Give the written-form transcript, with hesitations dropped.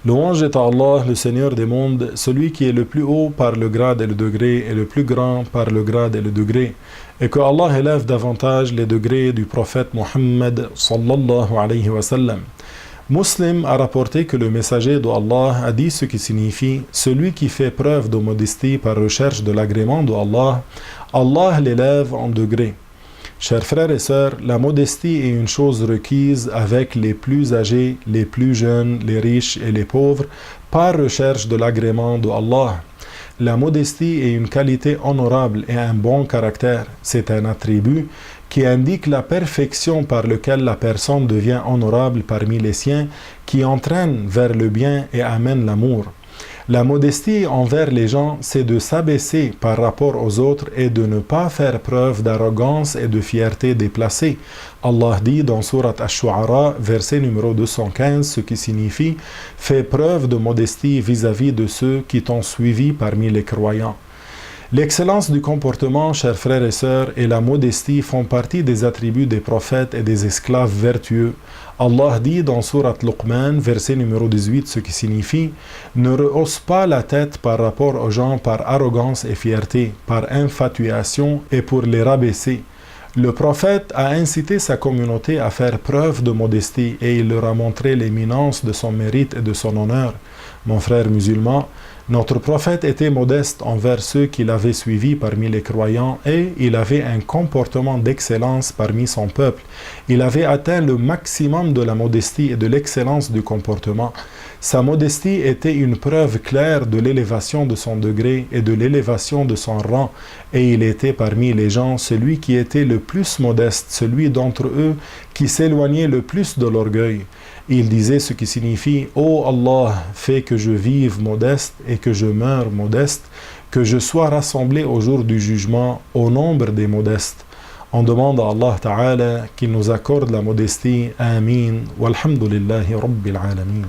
Louange est à Allah, le Seigneur des mondes, celui qui est le plus haut par le grade et le degré, et le plus grand par le grade et le degré, et que Allah élève davantage les degrés du prophète Muhammad sallallahu alayhi wa sallam. Muslim a rapporté que le messager d'Allah a dit ce qui signifie « Celui qui fait preuve de modestie par recherche de l'agrément d'Allah, Allah l'élève en degrés. » Chers frères et sœurs, la modestie est une chose requise avec les plus âgés, les plus jeunes, les riches et les pauvres, par recherche de l'agrément d'Allah. La modestie est une qualité honorable et un bon caractère. C'est un attribut qui indique la perfection par laquelle la personne devient honorable parmi les siens, qui entraîne vers le bien et amène l'amour. La modestie envers les gens, c'est de s'abaisser par rapport aux autres et de ne pas faire preuve d'arrogance et de fierté déplacée. Allah dit dans Surat Ash-Shu'ara, verset numéro 215, ce qui signifie « Fais preuve de modestie vis-à-vis de ceux qui t'ont suivi parmi les croyants ». L'excellence du comportement, chers frères et sœurs, et la modestie font partie des attributs des prophètes et des esclaves vertueux. Allah dit dans Surat Luqman, verset numéro 18, ce qui signifie « Ne rehausse pas la tête par rapport aux gens par arrogance et fierté, par infatuation et pour les rabaisser. » Le prophète a incité sa communauté à faire preuve de modestie et il leur a montré l'éminence de son mérite et de son honneur. Mon frère musulman, notre prophète était modeste envers ceux qui l'avaient suivi parmi les croyants et il avait un comportement d'excellence parmi son peuple. Il avait atteint le maximum de la modestie et de l'excellence du comportement. Sa modestie était une preuve claire de l'élévation de son degré et de l'élévation de son rang, et il était parmi les gens celui qui était le plus modeste, celui d'entre eux qui s'éloignait le plus de l'orgueil. Il disait ce qui signifie « Ô Allah, fais que je vive modeste et que je meure modeste, que je sois rassemblé au jour du jugement au nombre des modestes. » On demande à Allah Ta'ala qu'il nous accorde la modestie. Amin. Walhamdulillahi Rabbil Alamin.